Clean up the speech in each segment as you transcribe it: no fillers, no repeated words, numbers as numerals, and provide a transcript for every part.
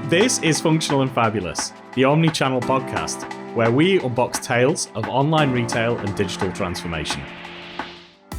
This is Functional and Fabulous, the omni-channel podcast, where we unbox tales of online retail and digital transformation.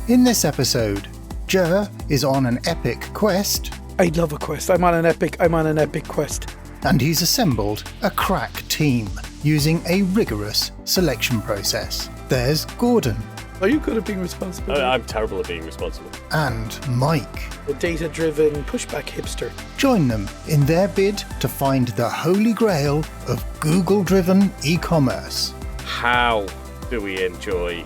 In this episode, Ger is on an epic quest. I love a quest. I'm on an epic quest. And he's assembled a crack team using a rigorous selection process. There's Gordon. Are you good at being responsible? I'm terrible at being responsible. And Mike. The data-driven pushback hipster. Join them in their bid to find the holy grail of Google-driven e-commerce. How do we enjoy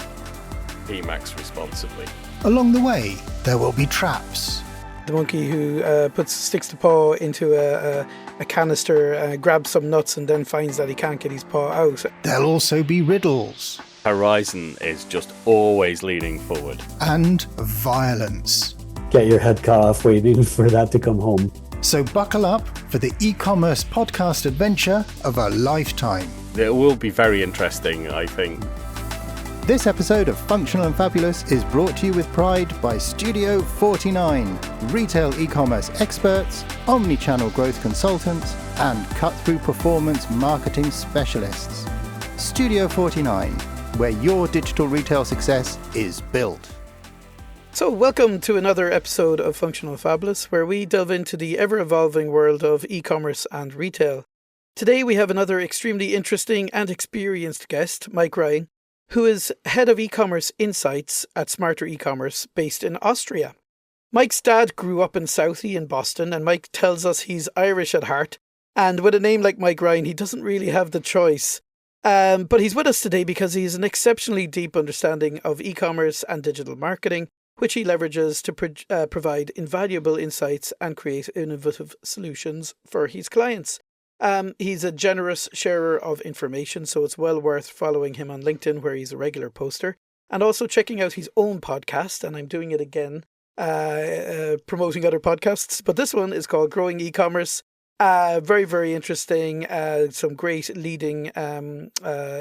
PMax responsibly? Along the way, there will be traps. The monkey who sticks the paw into a canister, grabs some nuts and then finds that he can't get his paw out. There'll also be riddles. Horizon is just always leaning forward. And violence. Get your head cut off waiting for that to come home. So buckle up for the e-commerce podcast adventure of a lifetime. It will be very interesting, I think. This episode of Functional and Fabulous is brought to you with pride by Studio 49, retail e-commerce experts, omni-channel growth consultants, and cut-through performance marketing specialists. Studio 49, where your digital retail success is built. So welcome to another episode of Functional and Fabulous, where we delve into the ever-evolving world of e-commerce and retail. Today we have another extremely interesting and experienced guest, Mike Ryan, who is head of Ecommerce Insights at Smarter Ecommerce, based in Austria. Mike's dad grew up in Southie in Boston, and Mike tells us he's Irish at heart. And with a name like Mike Ryan, he doesn't really have the choice. But he's with us today because he has an exceptionally deep understanding of e-commerce and digital marketing, which he leverages to provide invaluable insights and create innovative solutions for his clients. He's a generous sharer of information, so it's well worth following him on LinkedIn, where he's a regular poster, and also checking out his own podcast. And I'm doing it again, promoting other podcasts. But this one is called Growing Ecommerce. Very, very interesting. Some great leading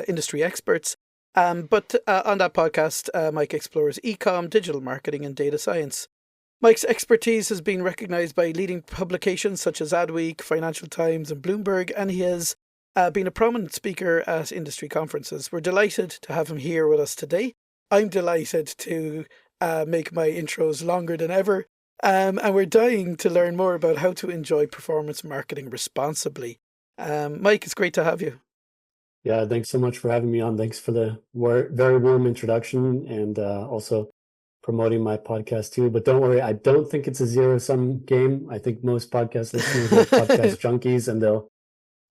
industry experts. But on that podcast, Mike explores e-com, digital marketing, and data science. Mike's expertise has been recognised by leading publications such as Adweek, Financial Times, and Bloomberg, and he has been a prominent speaker at industry conferences. We're delighted to have him here with us today. I'm delighted to make my intros longer than ever. And we're dying to learn more about how to enjoy performance marketing responsibly. Mike, it's great to have you. Yeah, thanks so much for having me on. Thanks for the very warm introduction and also promoting my podcast too. But don't worry, I don't think it's a zero-sum game. I think most podcast listeners are podcast junkies, and they'll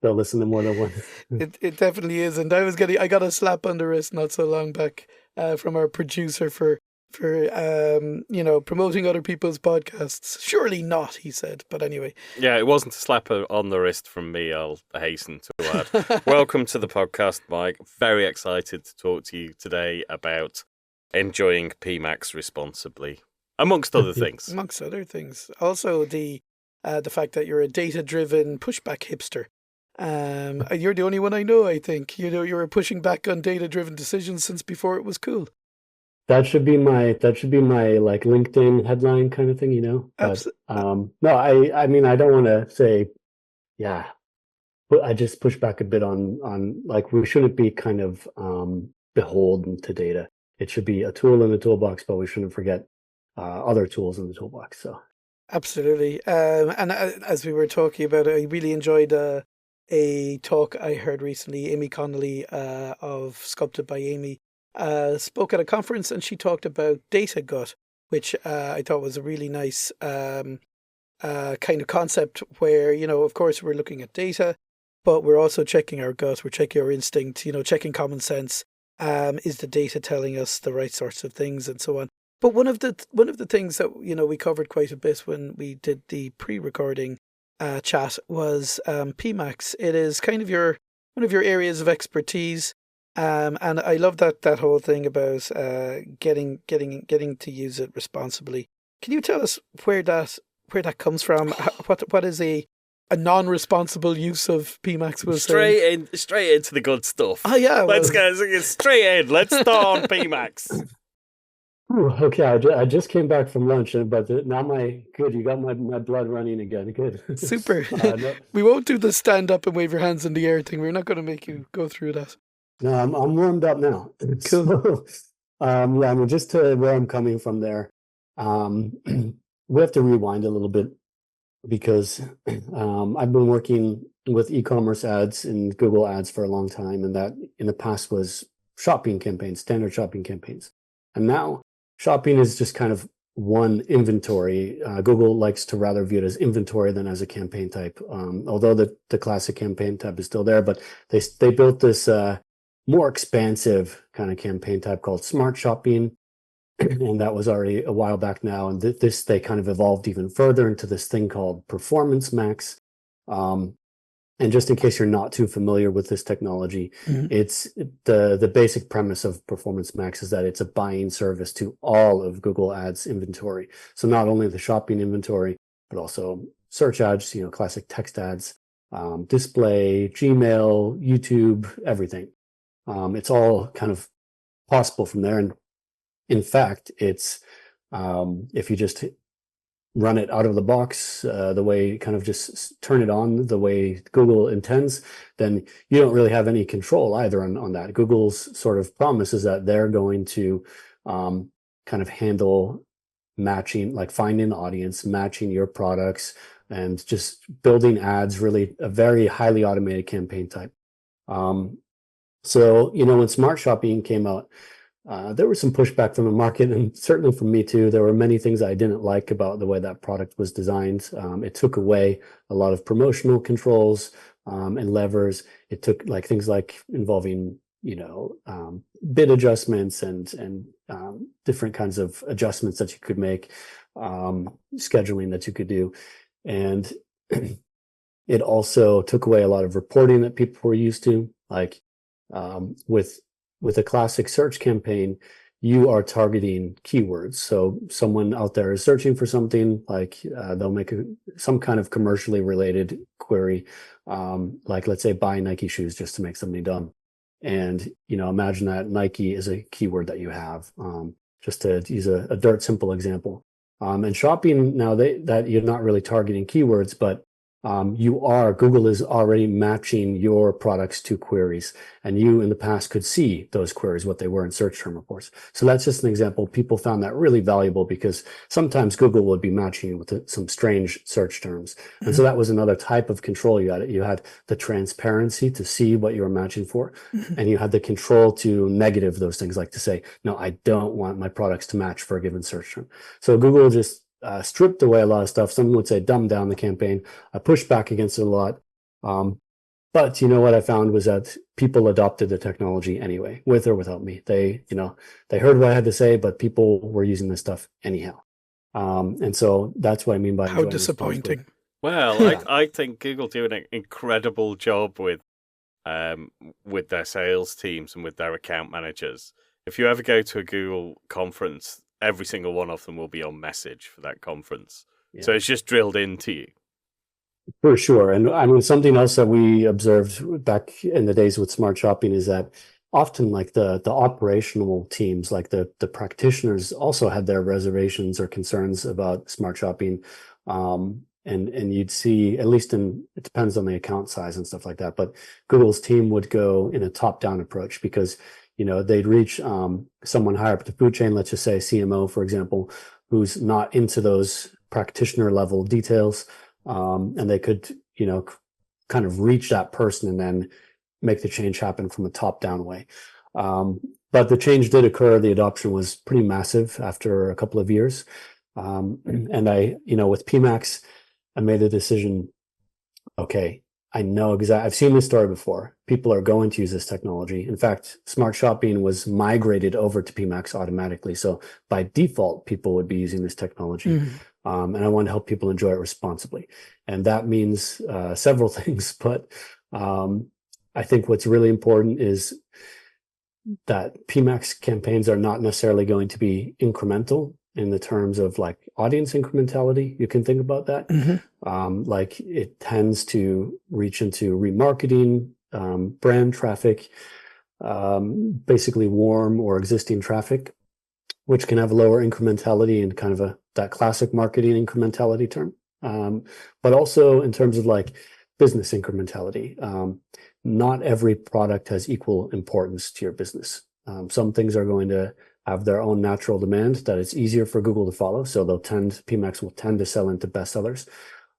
listen to more than one. It definitely is. And I got a slap on the wrist not so long back from our producer for promoting other people's podcasts. Surely not, he said. But anyway. Yeah, it wasn't a slap on the wrist from me, I'll hasten to add. Welcome to the podcast, Mike. Very excited to talk to you today about enjoying PMax responsibly, amongst other things. Amongst other things. Also, the fact that you're a data-driven pushback hipster. You're the only one I know, I think. You were pushing back on data-driven decisions since before it was cool. That should be my like LinkedIn headline kind of thing, you know. But, no, I mean I don't want to say, yeah, but I just push back a bit on like we shouldn't be kind of beholden to data. It should be a tool in the toolbox, but we shouldn't forget other tools in the toolbox. So absolutely. And as we were talking about it, I really enjoyed a talk I heard recently. Amy Connolly of Sculpted by Amy spoke at a conference, and she talked about data gut, which I thought was a really nice kind of concept where, of course, we're looking at data, but we're also checking our gut, we're checking our instinct, checking common sense. Is the data telling us the right sorts of things and so on? But one of the things that we covered quite a bit when we did the pre-recording chat was PMax. It is kind of one of your areas of expertise, and I love that whole thing about getting to use it responsibly. Can you tell us where that comes from? What is a non-responsible use of PMax? Straight into the good stuff. Oh yeah, let's go straight in. Let's start on PMax. Ooh, okay, I just came back from lunch, but now you got my blood running again. Good. Super. No, We won't do the stand up and wave your hands in the air thing. We're not going to make you go through that. no, I'm warmed up now. Cool. So, yeah, I mean, just to where I'm coming from there, we have to rewind a little bit because I've been working with e-commerce ads and Google ads for a long time, and that in the past was shopping campaigns, standard shopping campaigns. And now shopping is just kind of one inventory. Google likes to rather view it as inventory than as a campaign type, although the classic campaign type is still there, but they built this more expansive kind of campaign type called Smart Shopping. And that was already a while back now. And they kind of evolved even further into this thing called Performance Max. And just in case you're not too familiar with this technology, it's the basic premise of Performance Max is that it's a buying service to all of Google Ads inventory. So not only the shopping inventory, but also search ads, classic text ads, display, Gmail, YouTube, everything. It's all kind of possible from there. And in fact, it's if you just run it out of the box, the way kind of just turn it on the way Google intends, then you don't really have any control either on that. Google's sort of promise is that they're going to kind of handle matching, like finding the audience, matching your products, and just building ads, really a very highly automated campaign type. So, when Smart Shopping came out, there was some pushback from the market, and certainly from me too. There were many things I didn't like about the way that product was designed. It took away a lot of promotional controls and levers. It took things like involving, bid adjustments and different kinds of adjustments that you could make, scheduling that you could do. And it also took away a lot of reporting that people were used to, with a classic search campaign, you are targeting keywords. So someone out there is searching for something, they'll make some kind of commercially related query, let's say buy Nike shoes, just to make something dumb. And, imagine that Nike is a keyword that you have, just to use a dirt simple example. And shopping now, that you're not really targeting keywords, but Google is already matching your products to queries, and you in the past could see those queries, what they were in search term reports. So that's just an example. People found that really valuable because sometimes Google would be matching you with some strange search terms. And so that was another type of control you had. You had the transparency to see what you were matching for, and you had the control to negative those things, like to say, no, I don't want my products to match for a given search term. So Google just stripped away a lot of stuff. Some would say dumb down the campaign. I pushed back against it a lot. But what I found was that people adopted the technology anyway, with or without me. They heard what I had to say, but people were using this stuff anyhow. And so that's what I mean by how disappointing. Well, I think Google do an incredible job with their sales teams and with their account managers. If you ever go to a Google conference, every single one of them will be on message for that conference. Yeah. So it's just drilled into you. For sure. And I mean, something else that we observed back in the days with Smart Shopping is that often the operational teams, like the practitioners, also had their reservations or concerns about Smart Shopping. And you'd see, at least it depends on the account size and stuff like that, but Google's team would go in a top-down approach because they'd reach someone higher up the food chain, let's just say CMO, for example, who's not into those practitioner level details. And they could, kind of reach that person and then make the change happen from a top down way. But the change did occur. The adoption was pretty massive after a couple of years. And I, with PMax, I made the decision, okay, I know exactly. I've seen this story before. People are going to use this technology. In fact, Smart Shopping was migrated over to PMax automatically. So by default, people would be using this technology. And I want to help people enjoy it responsibly. And that means several things. But I think what's really important is that PMax campaigns are not necessarily going to be incremental in the terms of audience incrementality. You can think about that. It tends to reach into remarketing, brand traffic, basically warm or existing traffic. which can have lower incrementality and kind of that classic marketing incrementality term. But also in terms of like business incrementality. Not every product has equal importance to your business. Some things are going to have their own natural demand that it's easier for Google to follow. So PMax will tend to sell into bestsellers.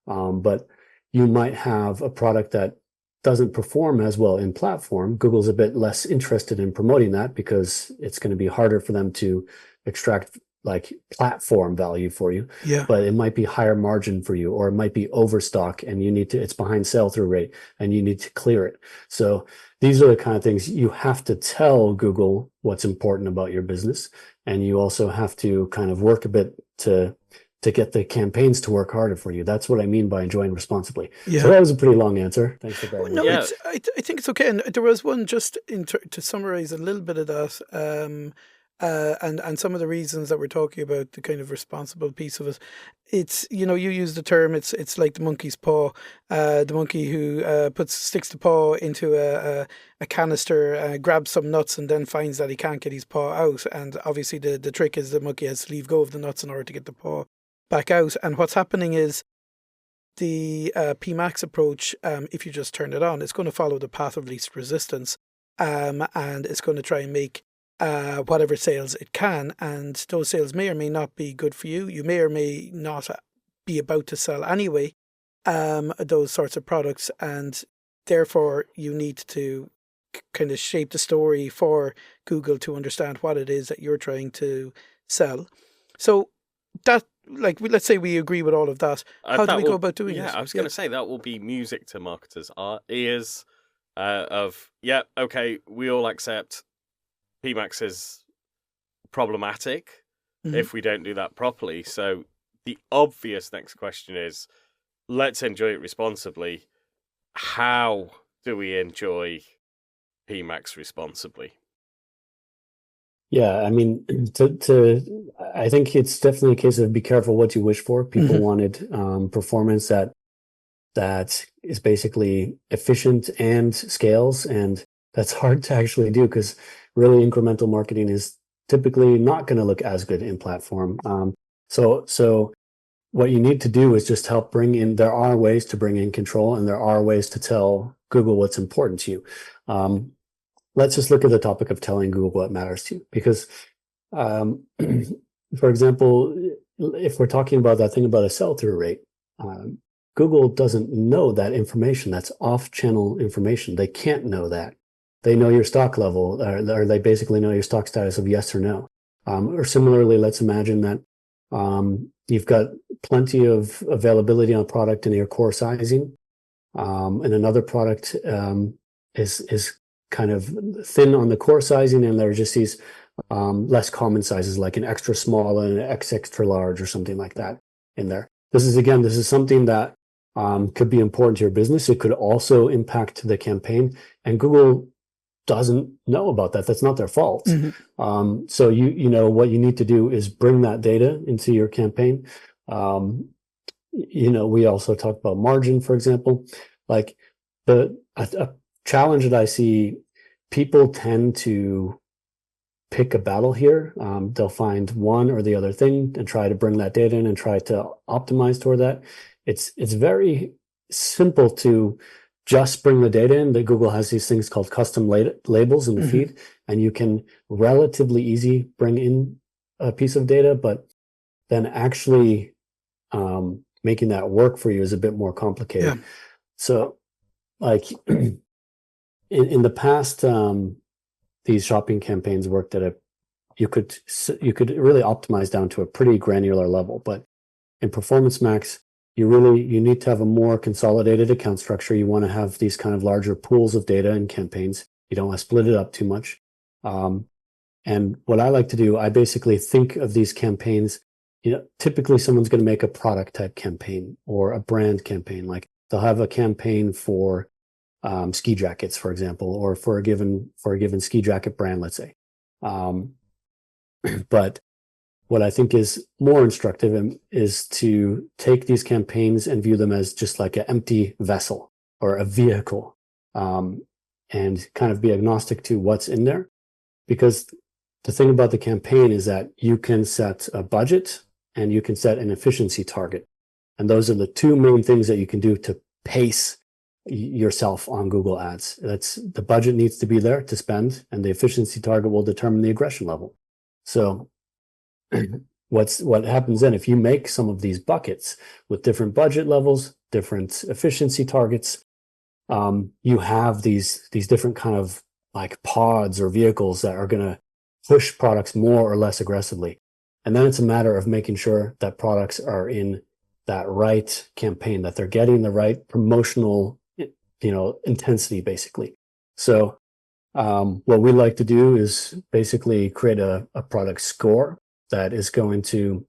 But you might have a product that doesn't perform as well in platform. Google's a bit less interested in promoting that because it's going to be harder for them to extract like platform value for you. Yeah. But it might be higher margin for you, or it might be overstock and it's behind sell-through rate and you need to clear it. So these are the kind of things you have to tell Google what's important about your business. And you also have to kind of work a bit to get the campaigns to work harder for you. That's what I mean by enjoying responsibly. Yeah. So that was a pretty long answer. Thanks for bearing with me. No, I think it's okay. And there was one just to summarize a little bit of that, and some of the reasons that we're talking about, the kind of responsible piece of it. It's, you use the term, it's like the monkey's paw, the monkey who sticks the paw into a canister, grabs some nuts, and then finds that he can't get his paw out. And obviously the trick is the monkey has to leave go of the nuts in order to get the paw back out. And what's happening is the PMax approach, if you just turn it on, it's going to follow the path of least resistance, and it's going to try and make whatever sales it can, and those sales may or may not be good for you. You may or may not be about to sell anyway, those sorts of products, and therefore you need to kind of shape the story for Google to understand what it is that you're trying to sell. So that, like, let's say we agree with all of that. How do we go about doing it? Yeah, I was going to say that will be music to marketers' ears okay, we all accept PMax is problematic if we don't do that properly. So the obvious next question is, let's enjoy it responsibly. How do we enjoy PMax responsibly? Yeah, I mean, I think it's definitely a case of be careful what you wish for. People wanted performance that is basically efficient and scales, and that's hard to actually do because really incremental marketing is typically not going to look as good in platform. So what you need to do is just help there are ways to bring in control, and there are ways to tell Google what's important to you. Let's just look at the topic of telling Google what matters to you, because, for example, if we're talking about that thing about a sell-through rate, Google doesn't know that information. That's off-channel information. They can't know that. They know your stock level, or they basically know your stock status of yes or no. Or similarly, let's imagine that you've got plenty of availability on a product in your core sizing, and another product is kind of thin on the core sizing, and there are just these less common sizes like an extra small and an extra large or something like that in there. This is something that could be important to your business. It could also impact the campaign, and Google doesn't know about that. That's not their fault. So what you need to do is bring that data into your campaign. We also talked about margin, for example. Like a challenge that I see, people tend to pick a battle here. They'll find one or the other thing and try to bring that data in and try to optimize toward that. It's very simple to just bring the data in. That Google has these things called custom labels in the feed, and you can relatively easy bring in a piece of data, but then actually making that work for you is a bit more complicated. Yeah. So like in the past, these shopping campaigns worked at you could really optimize down to a pretty granular level, but in Performance Max, you need to have a more consolidated account structure. You want to have these kind of larger pools of data and campaigns. You don't want to split it up too much. And what I like to do, I basically think of these campaigns, typically someone's going to make a product type campaign or a brand campaign. Like they'll have a campaign for ski jackets, for example, or for a given ski jacket brand, let's say. But what I think is more instructive is to take these campaigns and view them as just like an empty vessel or a vehicle, and kind of be agnostic to what's in there. Because the thing about the campaign is that you can set a budget and you can set an efficiency target. And those are the two main things that you can do to pace yourself on Google Ads. That's the budget needs to be there to spend, and the efficiency target will determine the aggression level. So what happens then if you make some of these buckets with different budget levels, different efficiency targets, you have these different kind of like pods or vehicles that are going to push products more or less aggressively. And then it's a matter of making sure that products are in that right campaign, that they're getting the right promotional, intensity, basically. So what we like to do is basically create a product score that is going to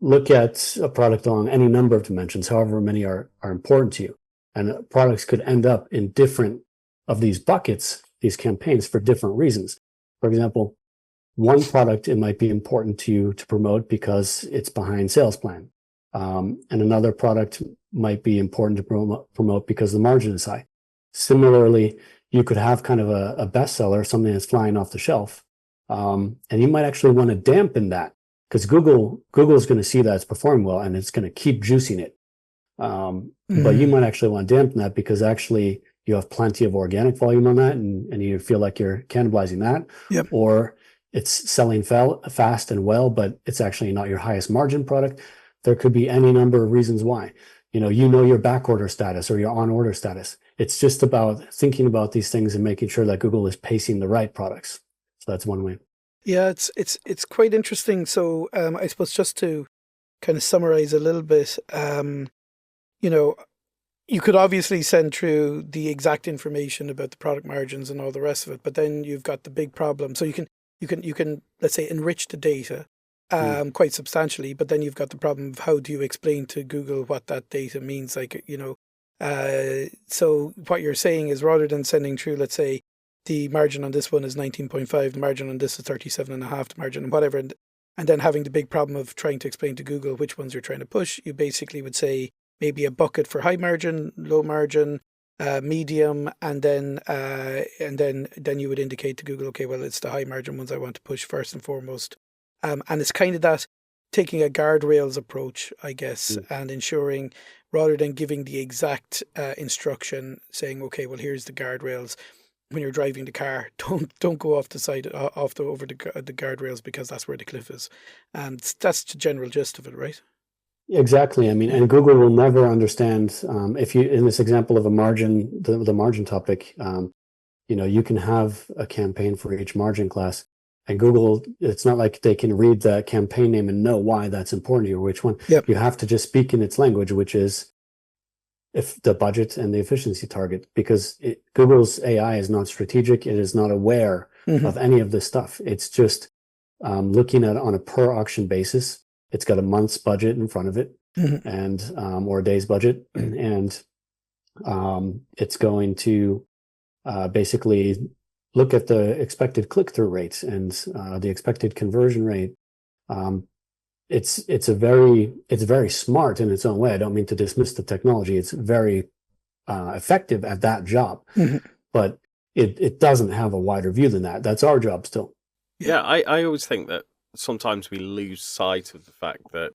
look at a product on any number of dimensions, however many are important to you. And products could end up in different of these buckets, these campaigns, for different reasons. For example, one product, it might be important to you to promote because it's behind sales plan. And another product might be important to promote because the margin is high. Similarly, you could have kind of a bestseller, something that's flying off the shelf. And you might actually want to dampen that because Google is going to see that it's performing well and it's going to keep juicing it. But you might actually want to dampen that because actually you have plenty of organic volume on that and you feel like you're cannibalizing that. Yep. Or it's selling fast and well, but it's actually not your highest margin product. There could be any number of reasons why. Your back order status or your on order status. It's just about thinking about these things and making sure that Google is pacing the right products. So that's one way. Yeah, it's quite interesting. So I suppose just to kind of summarize a little bit, you could obviously send through the exact information about the product margins and all the rest of it, but then you've got the big problem. So you can let's say enrich the data quite substantially, but then you've got the problem of how do you explain to Google what that data means? So what you're saying is rather than sending through, let's say, the margin on this one is 19.5, the margin on this is 37.5, the margin and whatever, and then having the big problem of trying to explain to Google which ones you're trying to push, you basically would say maybe a bucket for high margin, low margin, medium, and then you would indicate to Google, okay, well, it's the high margin ones I want to push first and foremost. And it's kind of that taking a guardrails approach, I guess, and ensuring rather than giving the exact instruction saying, okay, well, here's the guardrails. When you're driving the car, don't go off the side, over the guardrails because that's where the cliff is. And that's the general gist of it, right? Exactly. I mean, and Google will never understand if you, in this example of a margin, the margin topic, you can have a campaign for each margin class, and Google, it's not like they can read the campaign name and know why that's important to you or which one. Yep. You have to just speak in its language, which is if the budget and the efficiency target, because Google's AI is not strategic. It is not aware of any of this stuff. It's just looking at it on a per auction basis. It's got a month's budget in front of it and or a day's budget. And it's going to basically look at the expected click-through rates and the expected conversion rate. It's very smart in its own way. I don't mean to dismiss the technology. It's very effective at that job, but it doesn't have a wider view than that. That's our job still. Yeah, I always think that sometimes we lose sight of the fact that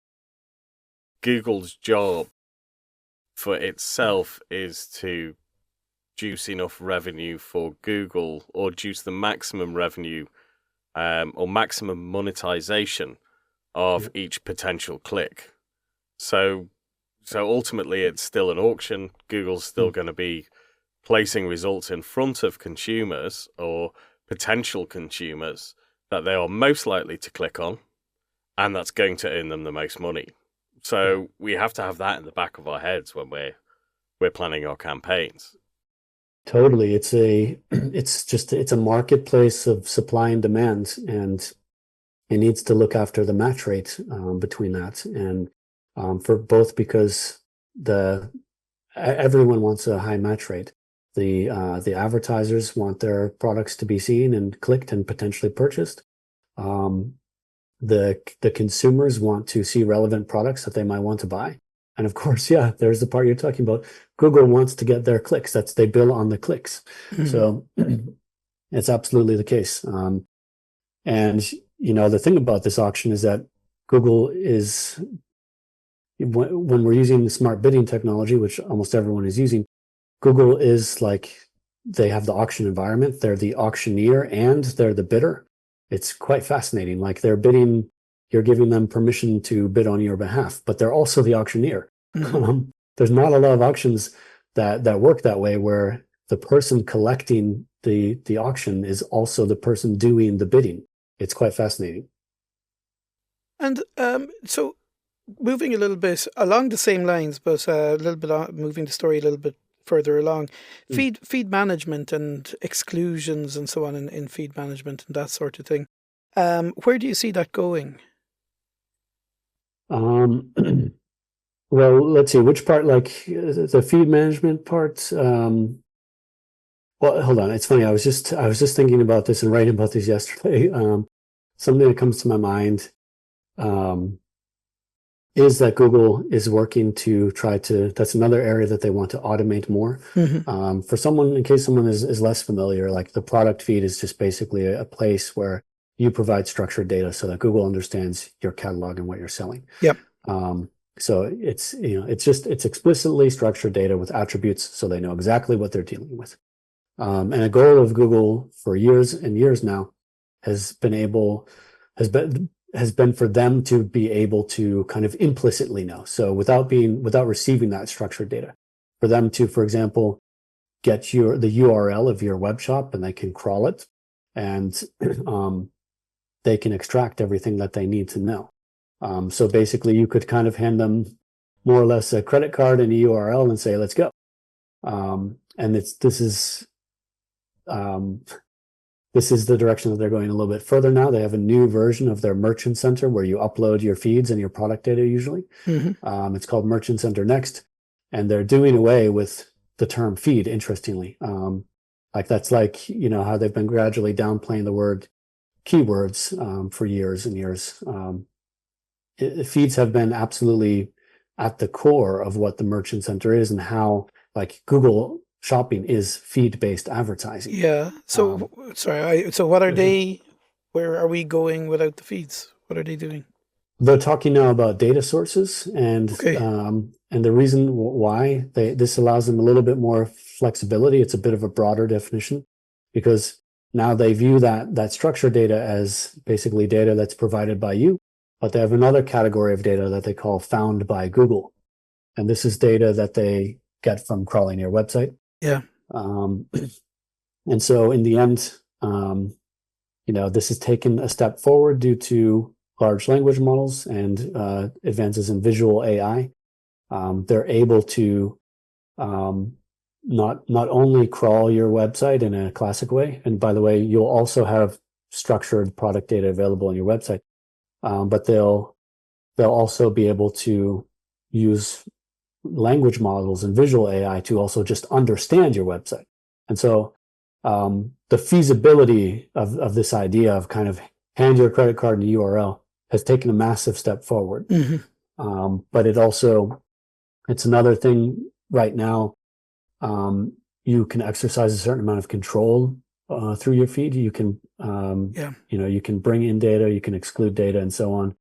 Google's job for itself is to juice enough revenue for Google, or juice the maximum revenue or maximum monetization of each potential click. So ultimately it's still an auction. Google's still going to be placing results in front of consumers or potential consumers that they are most likely to click on, and that's going to earn them the most money. So we have to have that in the back of our heads when we're planning our campaigns. Totally. It's a marketplace of supply and demand, and it needs to look after the match rate between that, and for both, because everyone wants a high match rate. The advertisers want their products to be seen and clicked and potentially purchased. The consumers want to see relevant products that they might want to buy. And of course, there's the part you're talking about. Google wants to get their clicks. They bill on the clicks. So It's absolutely the case. And the thing about this auction is that Google is, when we're using the smart bidding technology, which almost everyone is using, Google is like, they have the auction environment. They're the auctioneer and they're the bidder. It's quite fascinating. Like they're bidding, you're giving them permission to bid on your behalf, but they're also the auctioneer. Mm-hmm. There's not a lot of auctions that work that way, where the person collecting the auction is also the person doing the bidding. It's quite fascinating. And so moving a little bit along the same lines, but a little bit moving the story a little bit further along, feed management and exclusions and so on in feed management and that sort of thing. Where do you see that going? Well, let's see, which part, like the feed management part. Well, hold on. It's funny. I was just thinking about this and writing about this yesterday. Something that comes to my mind is that Google is working to try to, that's another area that they want to automate more. Mm-hmm. For someone, in case someone is less familiar, like the product feed is just basically a place where you provide structured data so that Google understands your catalog and what you're selling. Yep. So it's explicitly structured data with attributes so they know exactly what they're dealing with. And a goal of Google for years and years now has been for them to be able to kind of implicitly know. So without receiving that structured data, for them to, for example, get the URL of your web shop and they can crawl it, and they can extract everything that they need to know. So basically you could kind of hand them more or less a credit card and a URL and say, let's go. And this is the direction that they're going a little bit further now. They have a new version of their Merchant Center where you upload your feeds and your product data usually. Mm-hmm. It's called Merchant Center Next. And they're doing away with the term feed, interestingly. Like that's like, how they've been gradually downplaying the word keywords for years and years. Feeds have been absolutely at the core of what the Merchant Center is and how, like, Google Shopping is feed-based advertising. Yeah. So, so what are they? Where are we going without the feeds? What are they doing? They're talking now about data sources, and okay. And the reason why this allows them a little bit more flexibility. It's a bit of a broader definition, because now they view that structured data as basically data that's provided by you, but they have another category of data that they call found by Google, and this is data that they get from crawling your website. Yeah. And so in the end, this has taken a step forward due to large language models and advances in visual AI. They're able to not only crawl your website in a classic way, and by the way, you'll also have structured product data available on your website, but they'll also be able to use language models and visual AI to also just understand your website. And so the feasibility of this idea of kind of hand your credit card and URL has taken a massive step forward. Mm-hmm. But it's another thing right now. You can exercise a certain amount of control through your feed. You can, you can bring in data, you can exclude data, and so on.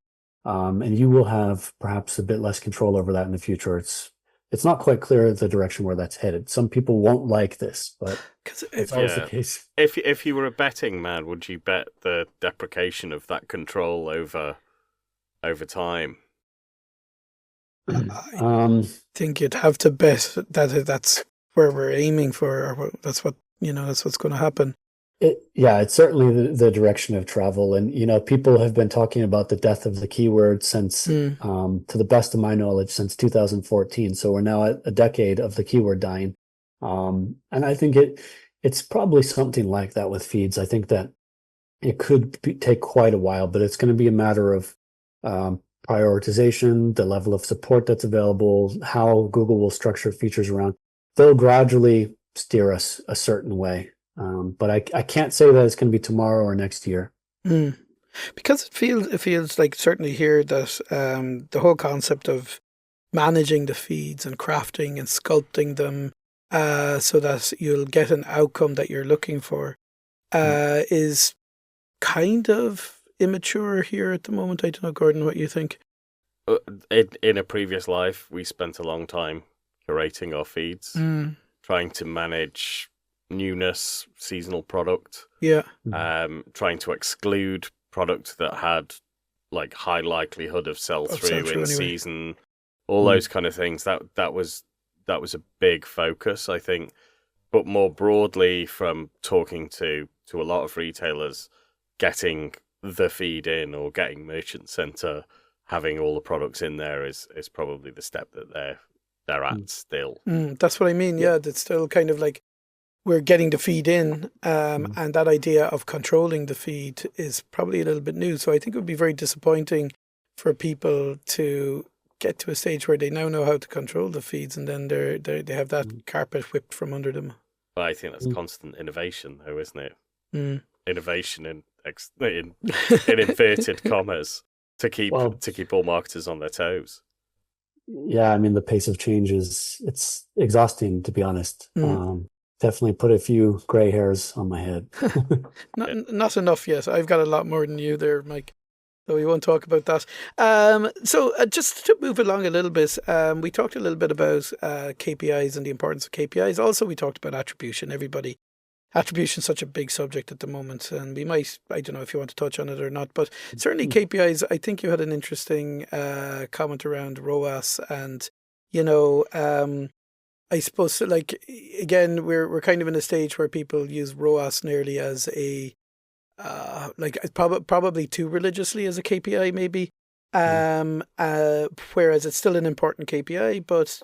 And you will have perhaps a bit less control over that in the future. It's not quite clear the direction where that's headed. Some people won't like this, but it's always the case. If you were a betting man, would you bet the deprecation of that control over time? I think you'd have to bet that that's where we're aiming for, or that's what's going to happen. It's certainly the direction of travel. And, people have been talking about the death of the keyword since, to the best of my knowledge, since 2014. So we're now at a decade of the keyword dying. And I think it's probably something like that with feeds. I think that it could take quite a while, but it's going to be a matter of prioritization, the level of support that's available, how Google will structure features around. They'll gradually steer us a certain way. But I can't say that it's going to be tomorrow or next year. Because it feels like certainly here that the whole concept of managing the feeds and crafting and sculpting them so that you'll get an outcome that you're looking for is kind of immature here at the moment. I don't know, Gordon, what you think. In a previous life, we spent a long time curating our feeds, trying to manage newness, seasonal product, trying to exclude product that had like high likelihood of sell-through in season, all those kind of things. That was a big focus, I think. But more broadly, from talking to a lot of retailers, getting the feed in or getting Merchant Center, having all the products in there is probably the step that they're at still. That's what I mean. Yeah, that's still kind of like we're getting the feed in, and that idea of controlling the feed is probably a little bit new. So I think it would be very disappointing for people to get to a stage where they now know how to control the feeds, and then they have that carpet whipped from under them. But I think that's constant innovation, though, isn't it? Innovation in inverted commas to keep all marketers on their toes. Yeah, I mean, the pace of change it's exhausting, to be honest. Definitely put a few gray hairs on my head. Not enough yet. I've got a lot more than you there, Mike. So we won't talk about that. So just to move along a little bit, we talked a little bit about KPIs and the importance of KPIs. Also, we talked about attribution. Attribution is such a big subject at the moment, and we might, I don't know if you want to touch on it or not, but certainly KPIs, I think you had an interesting comment around ROAS, and, I suppose, like, again, we're kind of in a stage where people use ROAS nearly as a, probably too religiously as a KPI, maybe, whereas it's still an important KPI, but,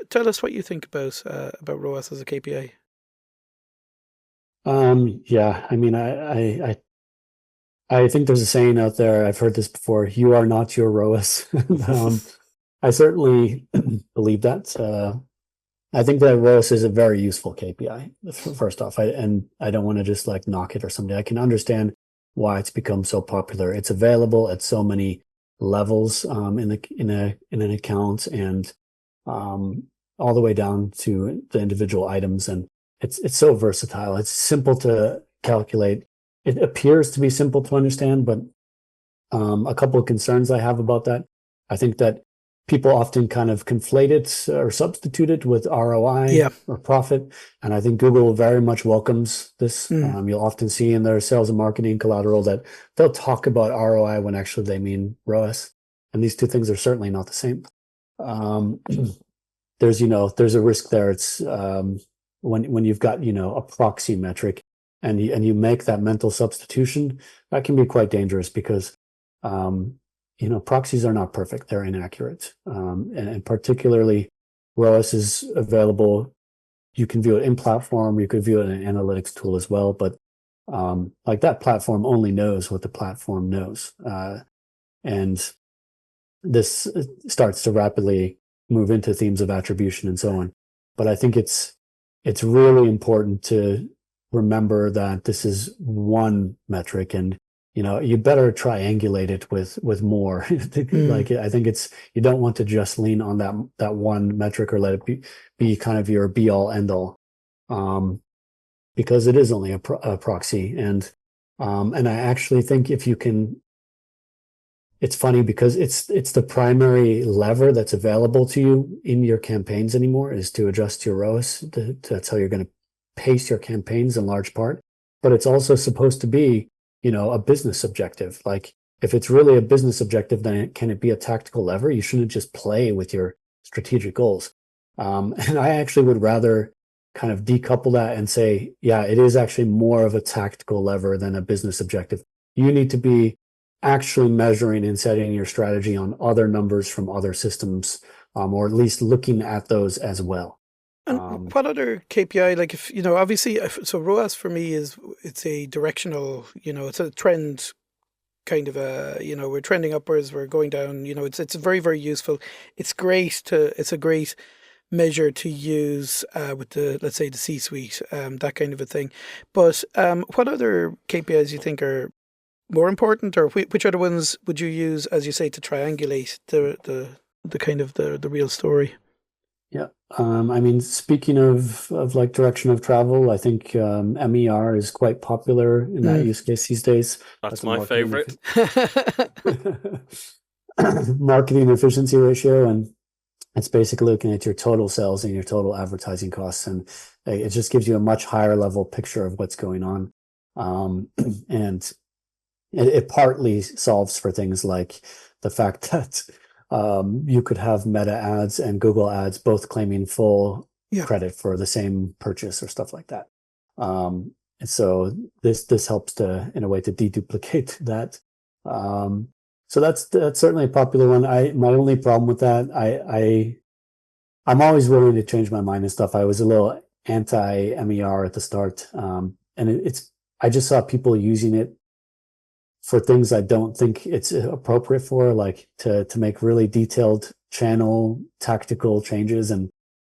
tell us what you think about ROAS as a KPI. Yeah, I mean, I think there's a saying out there, I've heard this before, you are not your ROAS. I certainly believe that. I think that ROAS is a very useful KPI, first off, and I don't want to just like knock it or something. I can understand why it's become so popular. It's available at so many levels in an account, and all the way down to the individual items, and it's so versatile. It's simple to calculate. It appears to be simple to understand, but a couple of concerns I have about that. I think that people often kind of conflate it or substitute it with ROI or profit. And I think Google very much welcomes this. You'll often see in their sales and marketing collateral that they'll talk about ROI when actually they mean ROAS. And these two things are certainly not the same. There's a risk there. It's when you've got, a proxy metric and you make that mental substitution, that can be quite dangerous because, proxies are not perfect. They're inaccurate. And particularly ROAS is available. You can view it in platform. You could view it in an analytics tool as well. But like that platform only knows what the platform knows. And this starts to rapidly move into themes of attribution and so on. But I think it's really important to remember that this is one metric, and you better triangulate it with more. Like I think you don't want to just lean on that one metric or let it be kind of your be all end all, because it is only a proxy. And I actually think if you can, it's funny because it's the primary lever that's available to you in your campaigns anymore is to adjust your ROAS. That's how you're going to pace your campaigns in large part. But it's also supposed to be, a business objective. Like if it's really a business objective, then can it be a tactical lever? You shouldn't just play with your strategic goals. And I actually would rather kind of decouple that and say, yeah, it is actually more of a tactical lever than a business objective. You need to be actually measuring and setting your strategy on other numbers from other systems, or at least looking at those as well. And what other KPI, like if, obviously, so ROAS for me it's a directional, it's a trend kind of we're trending upwards, we're going down, it's very, very useful. It's a great measure to use with let's say the C-suite, that kind of a thing. But what other KPIs do you think are more important, or which other ones would you use, as you say, to triangulate the kind of the real story? Yeah. I mean, speaking of like direction of travel, I think MER is quite popular in that use case these days. That's my favorite. Marketing efficiency ratio, and it's basically looking at your total sales and your total advertising costs, and it just gives you a much higher level picture of what's going on. And it partly solves for things like the fact that you could have Meta ads and Google ads both claiming full credit for the same purchase or stuff like that. And so this helps to, in a way, to deduplicate that. So that's certainly a popular one. My only problem with that, I'm always willing to change my mind and stuff. I was a little anti MER at the start, and I just saw people using it for things I don't think it's appropriate for, like to make really detailed channel tactical changes, and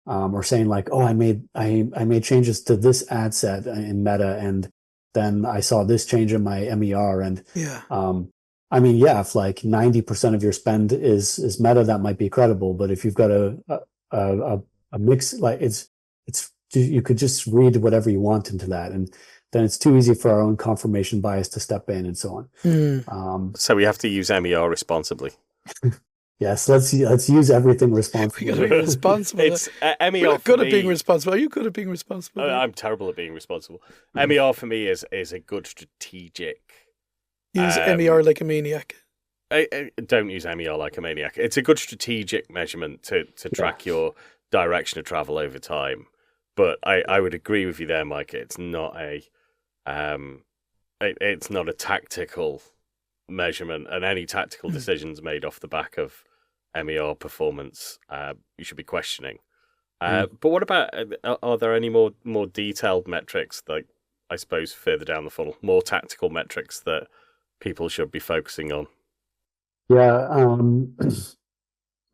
or saying like, oh, I made changes to this ad set in Meta, and then I saw this change in my MER, and I mean, yeah, if like 90% of your spend is Meta, that might be credible, but if you've got a mix, like it's you could just read whatever you want into that, and then it's too easy for our own confirmation bias to step in and so on. So we have to use MER responsibly. Yes, let's use everything responsibly. We got to be responsible. It's MER. We're not good at being responsible. Are you good at being responsible? I'm terrible at being responsible. MER for me is a good strategic. Use MER like a maniac. I don't use MER like a maniac. It's a good strategic measurement to track your direction of travel over time. But I would agree with you there, Mike. It's not it's not a tactical measurement, and any tactical decisions made off the back of MER performance, you should be questioning. But what about, are there any more detailed metrics, like, I suppose, further down the funnel, more tactical metrics that people should be focusing on? Yeah,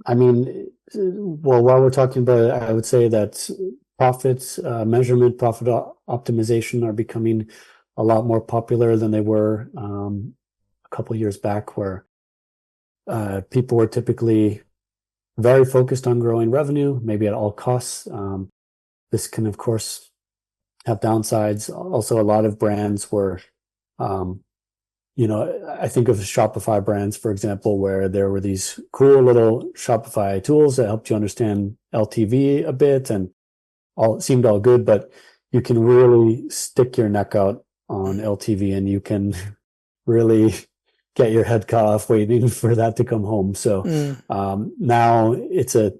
I mean, well, while we're talking about it, I would say that profits measurement, profit optimization are becoming a lot more popular than they were a couple of years back, where people were typically very focused on growing revenue, maybe at all costs. This can, of course, have downsides. Also, a lot of brands were, I think of Shopify brands, for example, where there were these cool little Shopify tools that helped you understand LTV a bit, and it seemed all good, but you can really stick your neck out on LTV, and you can really get your head cut off waiting for that to come home. So now it's a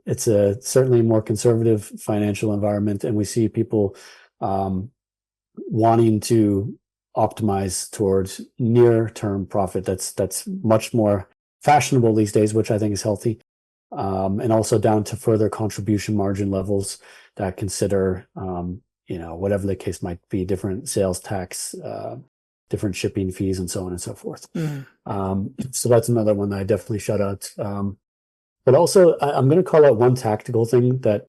certainly more conservative financial environment, and we see people wanting to optimize towards near-term profit. That's much more fashionable these days, which I think is healthy, and also down to further contribution margin levels that consider, whatever the case might be, different sales tax, different shipping fees, and so on and so forth. So that's another one that I definitely shout out. But also, I'm going to call out one tactical thing that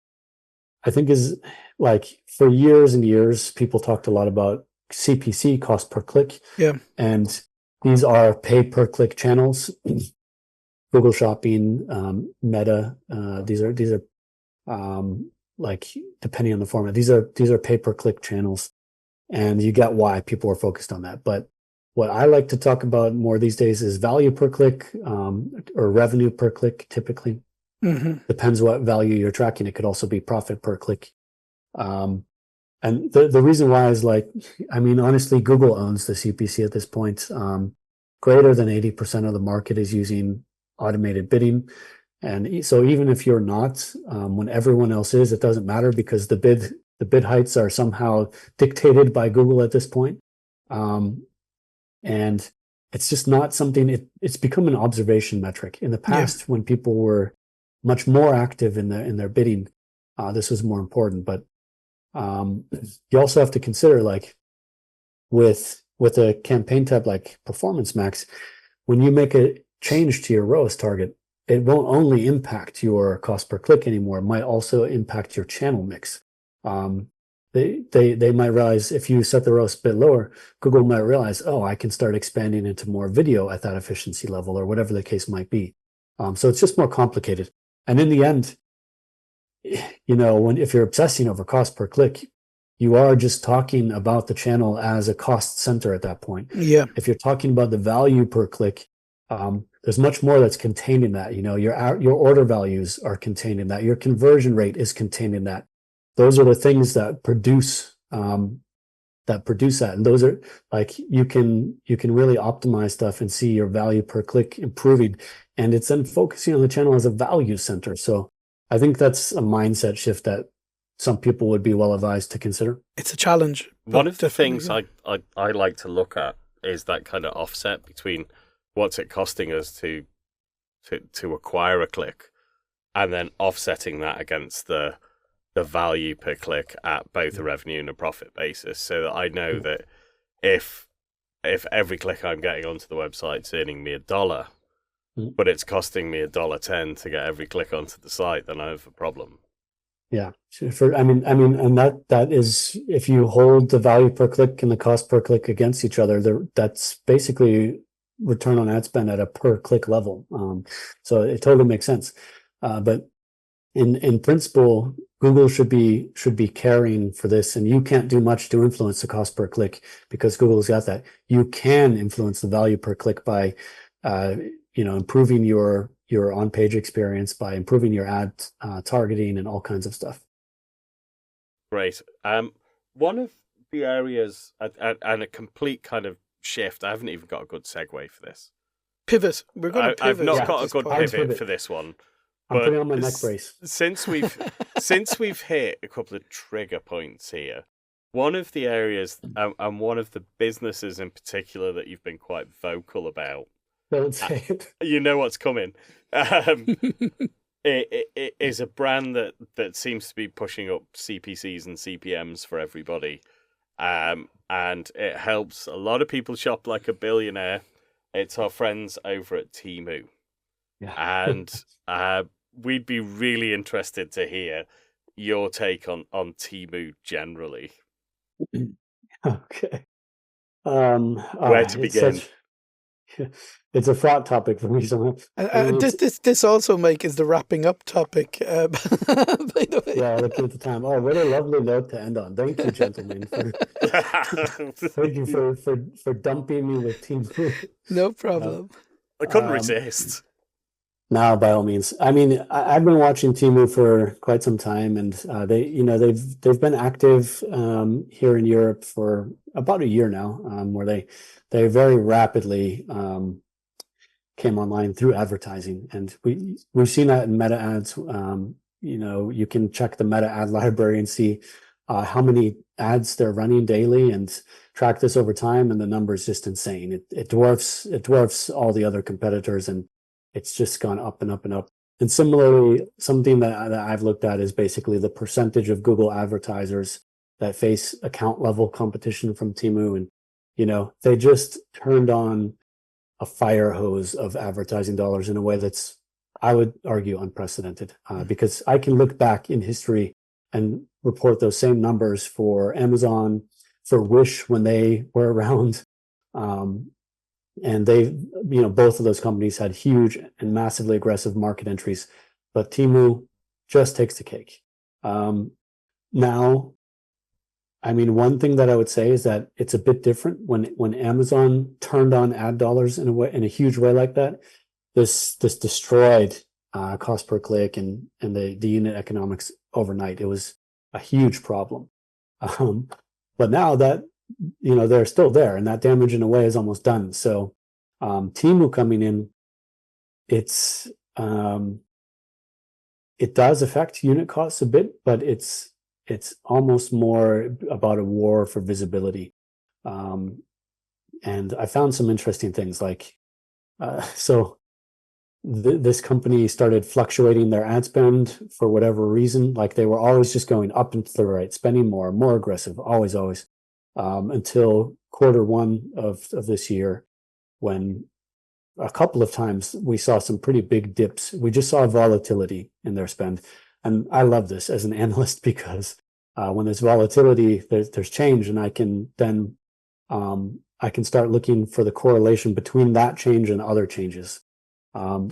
I think is, like, for years and years, people talked a lot about CPC, cost per click. Yeah. And these are pay per click channels. Google Shopping, Meta, these are like, depending on the format, these are pay per click channels, and you get why people are focused on that. But what I like to talk about more these days is value per click, or revenue per click, typically. Depends what value you're tracking. It could also be profit per click. And the reason why is, like, I mean, honestly, Google owns the CPC at this point. Greater than 80% of the market is using automated bidding. And so even if you're not, when everyone else is, it doesn't matter, because the bid heights are somehow dictated by Google at this point. And it's just not something, it's become an observation metric. In the past, when people were much more active in their bidding, this was more important. But you also have to consider, like, with a campaign type like Performance Max, when you make a change to your ROAS target, it won't only impact your cost per click anymore. It might also impact your channel mix. They might realize, if you set the ROAS a bit lower, Google might realize, oh, I can start expanding into more video at that efficiency level, or whatever the case might be. So it's just more complicated. And in the end, if you're obsessing over cost per click, you are just talking about the channel as a cost center at that point. Yeah. If you're talking about the value per click, there's much more that's contained in that. Your order values are contained in that. Your conversion rate is contained in that. Those are the things that produce that. And those are like, you can really optimize stuff and see your value per click improving. And it's then focusing on the channel as a value center. So I think that's a mindset shift that some people would be well advised to consider. It's a challenge. One of the things I like to look at is that kind of offset between what's it costing us to acquire a click, and then offsetting that against the value per click at both a revenue and a profit basis, so that I know that if every click I'm getting onto the website is earning me $1, but it's costing me $1.10 to get every click onto the site, then I have a problem. Yeah, and that is, if you hold the value per click and the cost per click against each other, that's basically return on ad spend at a per click level. So it totally makes sense. But in principle, Google should be caring for this, and you can't do much to influence the cost per click because Google's got that. You can influence the value per click by improving your on-page experience, by improving your ad targeting and all kinds of stuff. Great. One of the areas, and a complete kind of shift, I haven't even got a good segue for this. Pivot. We're going to pivot. I've not got a good pivot for this one. I'm putting on my neck brace. Since we've hit a couple of trigger points here, one of the areas and one of the businesses in particular that you've been quite vocal about, don't say it. You know what's coming. It is a brand that seems to be pushing up CPCs and CPMs for everybody, and it helps a lot of people shop like a billionaire. It's our friends over at Temu, and we'd be really interested to hear your take on Temu generally. Okay. Where to begin? It's a fraught topic for me. This also, Mike, is the wrapping up topic. By the way. Yeah, looking at the time. Oh, what a lovely note to end on. Thank you, gentlemen. Thank you for dumping me with Temu. No problem. I couldn't resist. No, by all means. I mean, I've been watching Temu for quite some time, and they've been active here in Europe for about a year now, where they very rapidly came online through advertising, and we've seen that in meta ads. You can check the meta ad library and see how many ads they're running daily, and track this over time, and the number is just insane. It dwarfs all the other competitors, and it's just gone up and up and up. And similarly, something that I've looked at is basically the percentage of Google advertisers that face account level competition from Temu. And, they just turned on a fire hose of advertising dollars in a way that's, I would argue, unprecedented. Because I can look back in history and report those same numbers for Amazon, for Wish when they were around. And they, both of those companies had huge and massively aggressive market entries, but Temu just takes the cake. Now, I mean, one thing that I would say is that it's a bit different when Amazon turned on ad dollars in a huge way like that. This destroyed cost per click and the unit economics overnight. It was a huge problem. But now that they're still there, and that damage in a way is almost done. So Temu coming in, it does affect unit costs a bit, but it's almost more about a war for visibility. And I found some interesting things like, this company started fluctuating their ad spend for whatever reason. Like they were always just going up and to the right, spending more aggressive, always. Until Q1 of this year, when a couple of times we saw some pretty big dips. We just saw volatility in their spend. And I love this as an analyst because when there's volatility, there's change, and I can then I can start looking for the correlation between that change and other changes.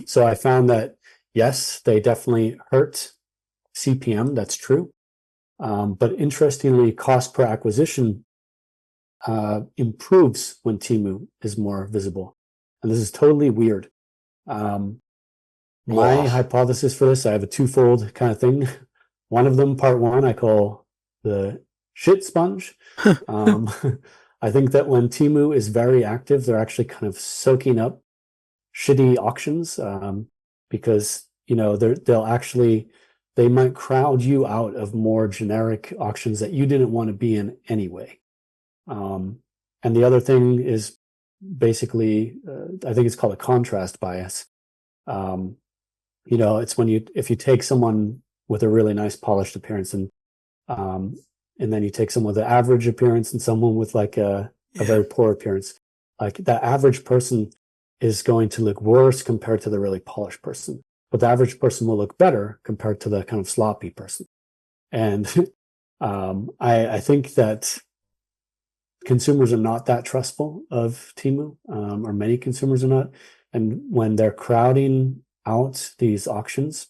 So I found that, yes, they definitely hurt CPM, that's true. But interestingly, cost per acquisition improves when Temu is more visible. And this is totally weird. My hypothesis for this, I have a twofold kind of thing. One of them, part one, I call the shit sponge. I think that when Temu is very active, they're actually kind of soaking up shitty auctions because, you know, they might crowd you out of more generic auctions that you didn't want to be in anyway. And the other thing is basically, I think it's called a contrast bias. You know, it's if you take someone with a really nice polished appearance and then you take someone with an average appearance and someone with like a very poor appearance, like that average person is going to look worse compared to the really polished person, but the average person will look better compared to the kind of sloppy person. And I think that consumers are not that trustful of Temu, or many consumers are not. And when they're crowding out these auctions,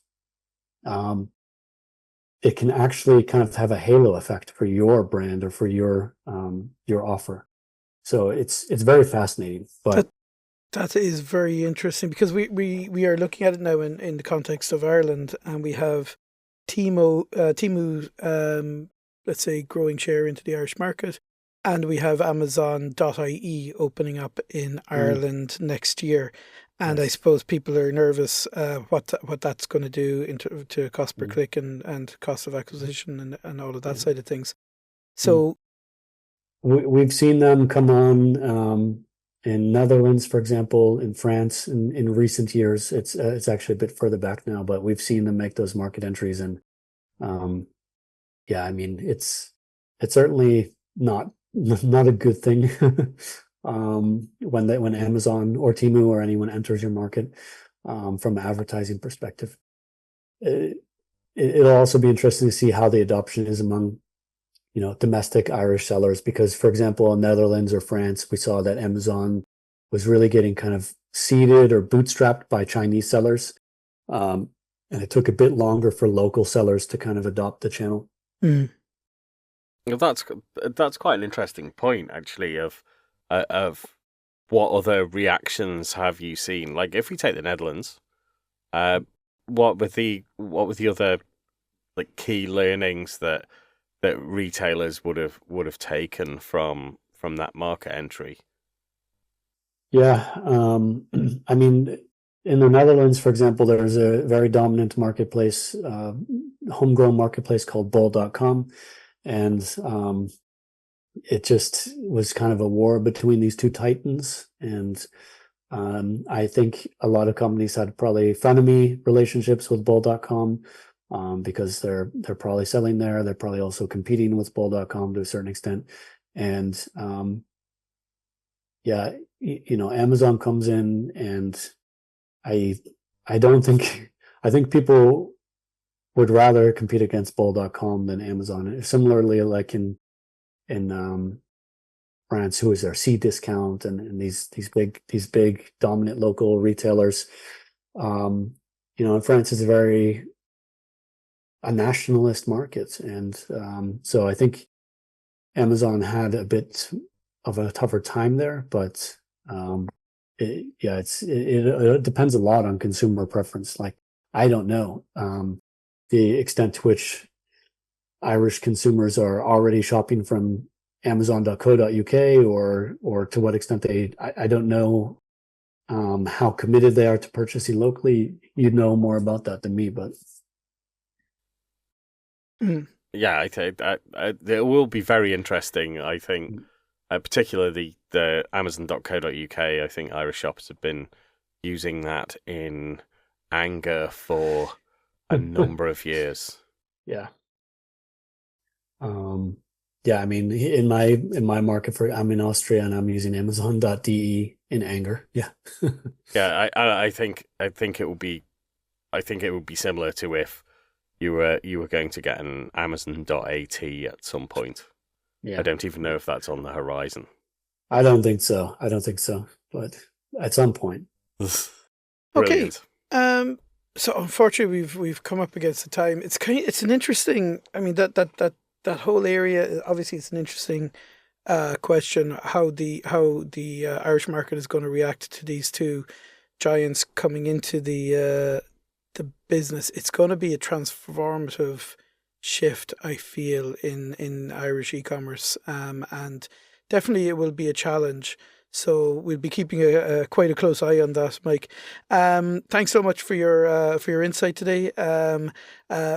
it can actually kind of have a halo effect for your brand or for your offer. So it's very fascinating. But that is very interesting, because we are looking at it now in the context of Ireland, and we have Temu, let's say, growing share into the Irish market, and we have Amazon.ie opening up in Ireland next year. And I suppose people are nervous what that's going to do to cost per click and cost of acquisition and all of that side of things. So we've seen them come on in Netherlands, for example, in France in recent years. It's actually a bit further back now, but we've seen them make those market entries. And I mean, it's certainly not a good thing. When Amazon or Temu or anyone enters your market, from an advertising perspective, it'll also be interesting to see how the adoption is among, you know, domestic Irish sellers. Because, for example, in Netherlands or France, we saw that Amazon was really getting kind of seeded or bootstrapped by Chinese sellers, and it took a bit longer for local sellers to kind of adopt the channel. Well, that's quite an interesting point, actually, of what other reactions have you seen? Like, if we take the Netherlands, what were the other like key learnings that retailers would have taken from that market entry? Yeah, I mean, in the Netherlands, for example, there's a very dominant marketplace, homegrown marketplace called bol.com, and it just was kind of a war between these two titans. And I think a lot of companies had probably frenemy relationships with bol.com, because they're probably selling there. They're probably also competing with bol.com to a certain extent. And you know, Amazon comes in, and I think people would rather compete against bol.com than Amazon. Similarly, like in France, who is their Cdiscount and these big dominant local retailers. You know, in France is a nationalist market, and so I think Amazon had a bit of a tougher time there, but it depends a lot on consumer preference. Like, I don't know the extent to which Irish consumers are already shopping from Amazon.co.uk, or to what extent I don't know how committed they are to purchasing locally. You know more about that than me, but yeah, I think it will be very interesting. I think, particularly the Amazon.co.uk. I think Irish shoppers have been using that in anger for a number of years. Yeah. Yeah, I mean, in my market, I'm in Austria, and I'm using Amazon.de in anger. Yeah. Yeah, I think it will be similar to if you were going to get an Amazon.at at some point. Yeah. I don't even know if that's on the horizon. I don't think so, but at some point. Okay. So unfortunately, we've come up against the time. It's an interesting. I mean that whole area. Obviously, it's an interesting question. How the Irish market is going to react to these two giants coming into the business. It's going to be a transformative shift, I feel, in Irish e-commerce, and definitely it will be a challenge. So we'll be keeping quite a close eye on that, Mike. Thanks so much for your insight today.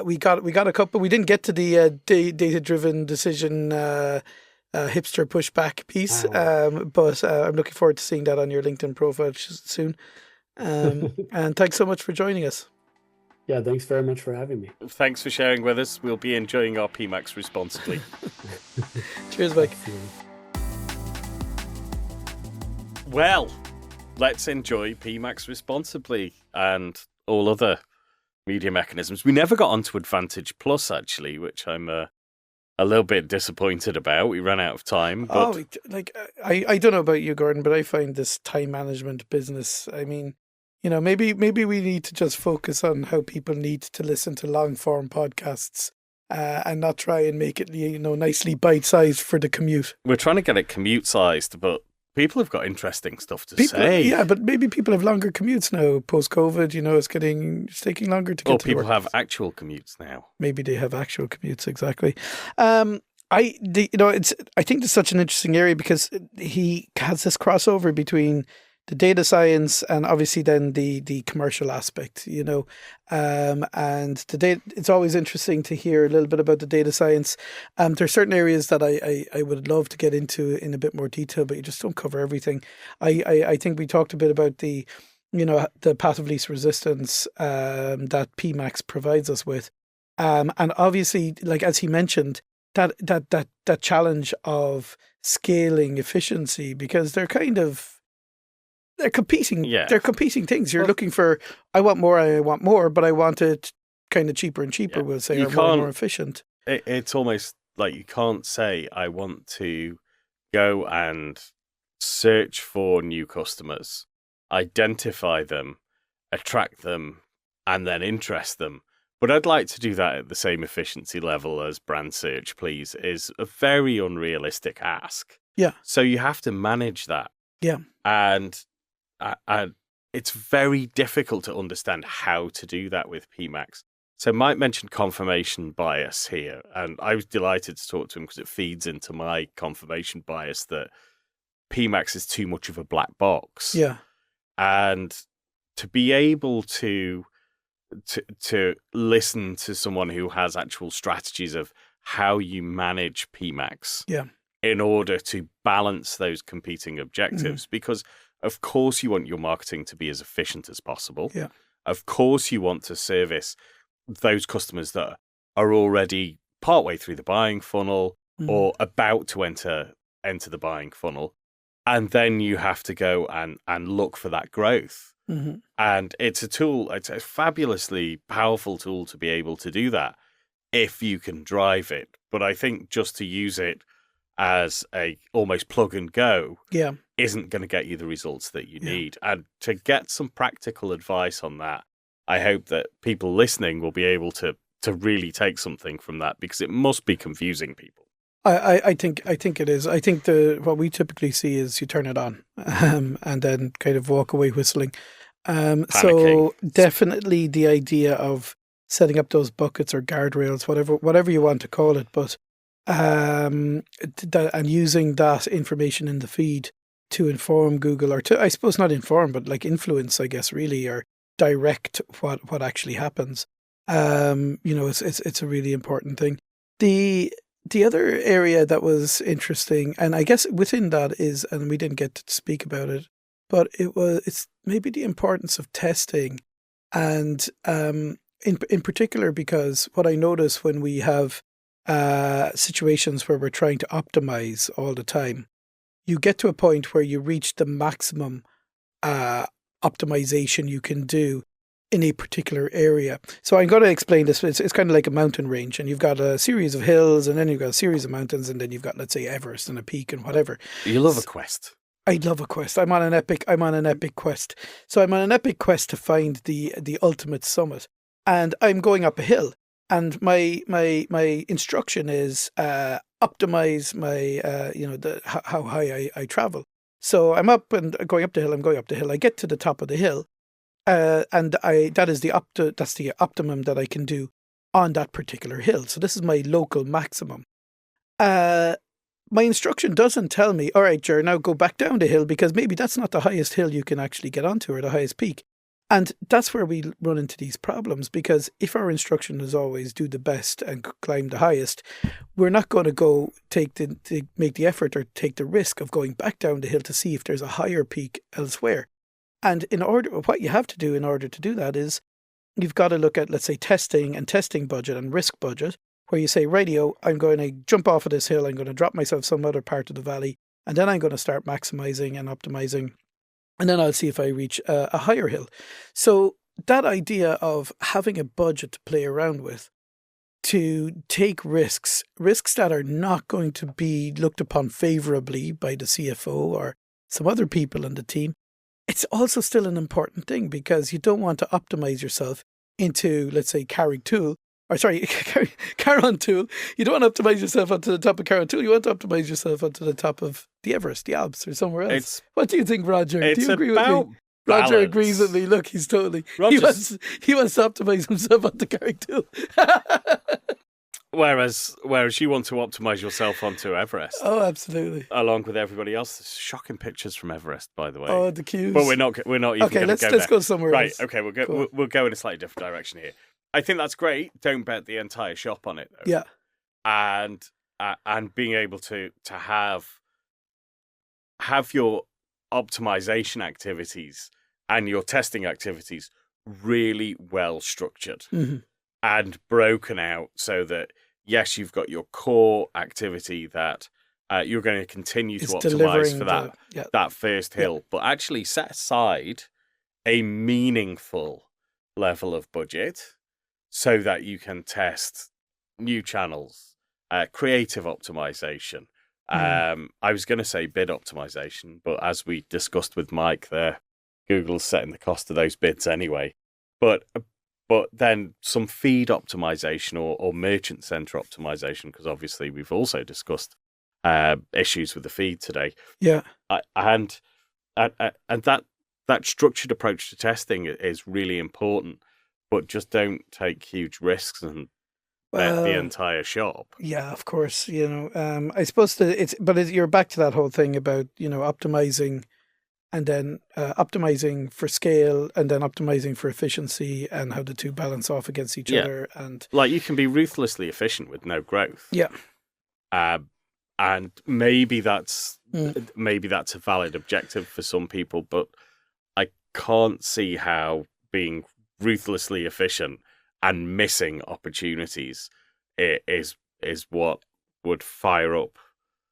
We got a couple. We didn't get to the data-driven decision hipster pushback piece, but I'm looking forward to seeing that on your LinkedIn profile soon. And thanks so much for joining us. Yeah, thanks very much for having me. Thanks for sharing with us. We'll be enjoying our PMax responsibly. Cheers, Mike. Well, let's enjoy PMax responsibly and all other media mechanisms. We never got onto Advantage Plus, actually, which I'm a little bit disappointed about. We ran out of time. But... I don't know about you, Gordon, but I find this time management business, I mean, maybe we need to just focus on how people need to listen to long form podcasts and not try and make it, nicely bite-sized for the commute. We're trying to get it commute-sized, but people have got interesting stuff to say. Yeah, but maybe people have longer commutes now post-COVID. It's taking longer to get to work. Or people have actual commutes now. Maybe they have actual commutes, exactly. I think it's such an interesting area because he has this crossover between the data science and obviously then the commercial aspect, and the data, it's always interesting to hear a little bit about the data science. There's certain areas that I would love to get into in a bit more detail, but you just don't cover everything. I think we talked a bit about the path of least resistance that PMax provides us with. And obviously, like as he mentioned, that challenge of scaling efficiency, because they're competing. Yeah. They're competing things. You're looking for, I want more, but I want it kind of cheaper and cheaper, we'll say, or more efficient. It's almost like you can't say, I want to go and search for new customers, identify them, attract them, and then interest them. But I'd like to do that at the same efficiency level as brand search, please, is a very unrealistic ask. Yeah. So you have to manage that. Yeah. And it's very difficult to understand how to do that with PMax. So Mike mentioned confirmation bias here, and I was delighted to talk to him because it feeds into my confirmation bias that PMax is too much of a black box. Yeah. And to be able to listen to someone who has actual strategies of how you manage PMax in order to balance those competing objectives, because of course you want your marketing to be as efficient as possible. Yeah. Of course you want to service those customers that are already partway through the buying funnel or about to enter the buying funnel. And then you have to go and look for that growth. Mm-hmm. And it's a tool, it's a fabulously powerful tool to be able to do that if you can drive it. But I think just to use it as a almost plug and go isn't going to get you the results that you need. And to get some practical advice on that, I hope that people listening will be able to really take something from that, because it must be confusing people. I think it is. I think what we typically see is you turn it on and then kind of walk away whistling. So definitely the idea of setting up those buckets or guardrails, whatever you want to call it, but and using that information in the feed to inform Google, or to, I suppose not inform, but like influence, I guess, really, or direct what actually happens. It's a really important thing. The other area that was interesting, and I guess within that is, and we didn't get to speak about it, but it's maybe the importance of testing, and in particular, because what I notice when we have situations where we're trying to optimize all the time, you get to a point where you reach the maximum optimization you can do in a particular area. So I'm going to explain this. It's kind of like a mountain range, and you've got a series of hills, and then you've got a series of mountains, and then you've got, let's say, Everest and a peak and whatever. You love a quest. I love a quest. I'm on an epic quest. So I'm on an epic quest to find the ultimate summit, and I'm going up a hill. And my instruction is optimize my how high I travel. So I'm up and going up the hill. I'm going up the hill. I get to the top of the hill, and that's the optimum that I can do on that particular hill. So this is my local maximum. My instruction doesn't tell me, all right, Ger, now go back down the hill, because maybe that's not the highest hill you can actually get onto, or the highest peak. And that's where we run into these problems, because if our instruction is always do the best and climb the highest, we're not going to make the effort or take the risk of going back down the hill to see if there's a higher peak elsewhere. And what you have to do in order to do that is you've got to look at, let's say, testing budget and risk budget, where you say, radio, I'm going to jump off of this hill, I'm going to drop myself some other part of the valley, and then I'm going to start maximizing and optimizing, and then I'll see if I reach a higher hill. So that idea of having a budget to play around with, to take risks that are not going to be looked upon favorably by the CFO or some other people in the team, it's also still an important thing, because you don't want to optimize yourself into, let's say, Carron Tool. You don't want to optimize yourself onto the top of Carron Tool. You want to optimize yourself onto the top of the Everest, the Alps, or somewhere else. What do you think, Roger? Do you agree with me? Balance. Roger agrees with me. Look, he's totally... He wants to optimize himself onto Carron Tool. Whereas you want to optimize yourself onto Everest. Oh, absolutely. Along with everybody else. There's shocking pictures from Everest, by the way. Oh, the queues. But we're not even going to go there. Let's go somewhere else. Right, okay, we'll go in a slightly different direction here. I think that's great. Don't bet the entire shop on it, though. Yeah. And being able to have your optimization activities and your testing activities really well structured and broken out, so that, yes, you've got your core activity that you're going to continue to optimize for that first hill, but actually set aside a meaningful level of budget so that you can test new channels, creative optimization. I was going to say bid optimization, but as we discussed with Mike there, Google's setting the cost of those bids anyway. But then some feed optimization or merchant center optimization, because obviously we've also discussed issues with the feed today. Yeah, and that structured approach to testing is really important. But just don't take huge risks and bet the entire shop. Yeah, of course. I suppose you're back to that whole thing about, optimizing, and then optimizing for scale, and then optimizing for efficiency, and how the two balance off against each other. And like, you can be ruthlessly efficient with no growth. Yeah. And maybe that's a valid objective for some people, but I can't see how being ruthlessly efficient and missing opportunities is what would fire up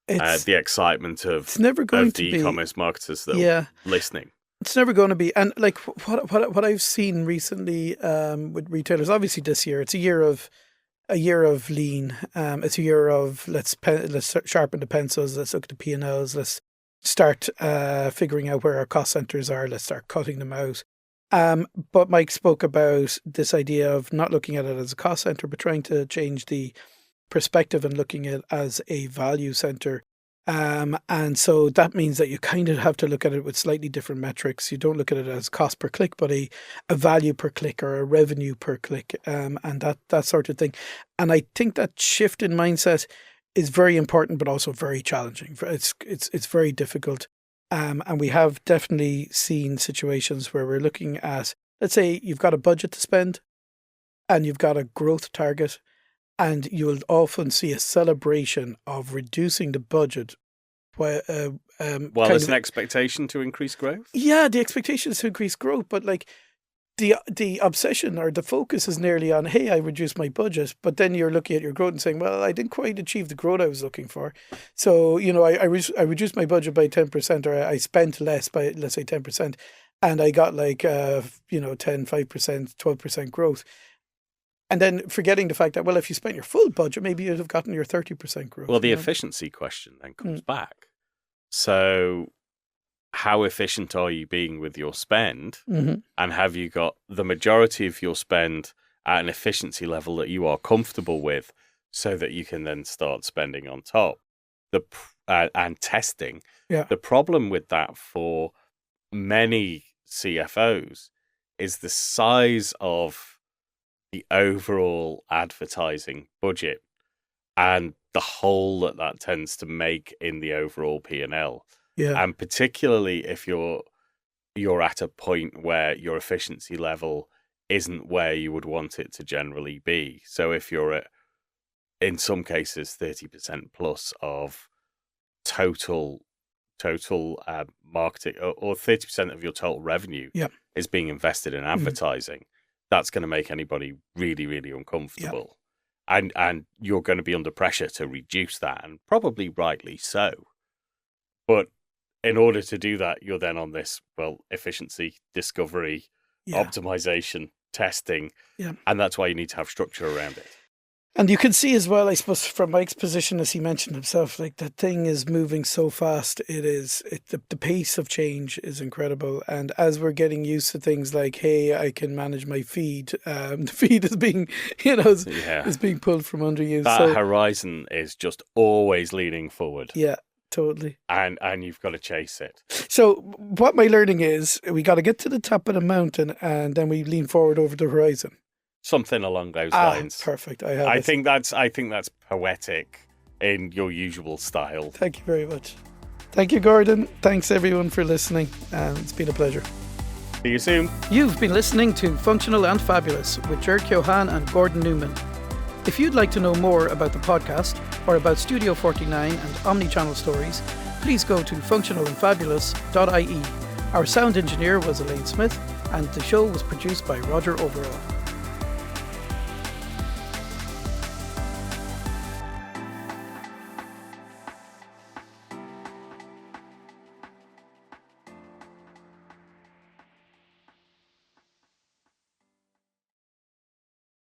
the excitement of the e-commerce marketers that are listening. It's never going to be. And like what I've seen recently with retailers, obviously this year, it's a year of lean. It's a year of let's sharpen the pencils. Let's look at the P&Ls. Let's start figuring out where our cost centers are. Let's start cutting them out. But Mike spoke about this idea of not looking at it as a cost center, but trying to change the perspective and looking at it as a value center. And so that means that you kind of have to look at it with slightly different metrics. You don't look at it as cost per click, but a value per click or a revenue per click, and that sort of thing. And I think that shift in mindset is very important, but also very challenging. It's very difficult. And we have definitely seen situations where we're looking at, let's say you've got a budget to spend and you've got a growth target, and you will often see a celebration of reducing the budget. While there's an expectation to increase growth? Yeah, the expectation is to increase growth, but like the obsession or the focus is nearly on, hey, I reduced my budget, but then you're looking at your growth and saying, well, I didn't quite achieve the growth I was looking for. So, I reduced my budget by 10%, or I spent less by, let's say, 10%, and I got like, 10, 5%, 12% growth. And then forgetting the fact that, well, if you spent your full budget, maybe you'd have gotten your 30% growth. Well, the efficiency question then comes back. So how efficient are you being with your spend? Mm-hmm. And have you got the majority of your spend at an efficiency level that you are comfortable with, so that you can then start spending on top? And testing. Yeah. The problem with that for many CFOs is the size of the overall advertising budget and the hole that tends to make in the overall P&L. Yeah. And particularly if you're at a point where your efficiency level isn't where you would want it to generally be. So if you're at, in some cases, 30% plus of total marketing, or 30% of your total revenue is being invested in advertising, that's going to make anybody really, really uncomfortable. And you're going to be under pressure to reduce that, and probably rightly so. But in order to do that, you're then on this, efficiency, discovery, optimization, testing, and that's why you need to have structure around it. And you can see as well, I suppose, from Mike's position, as he mentioned himself, like the thing is moving so fast. The pace of change is incredible. And as we're getting used to things like, hey, I can manage my feed, the feed is being, is being pulled from under you. That horizon is just always leaning forward. Yeah, totally. And you've got to chase it. So what my learning is, we got to get to the top of the mountain and then we lean forward over the horizon. Something along those lines. Perfect. I think that's poetic in your usual style. Thank you very much. Thank you, Gordon. Thanks everyone for listening. It's been a pleasure. See you soon. You've been listening to Functional and Fabulous with Ger Keohane and Gordon Newman. If you'd like to know more about the podcast or about Studio 49 and omnichannel stories, please go to functionalandfabulous.ie. Our sound engineer was Elaine Smith, and the show was produced by Roger Overall.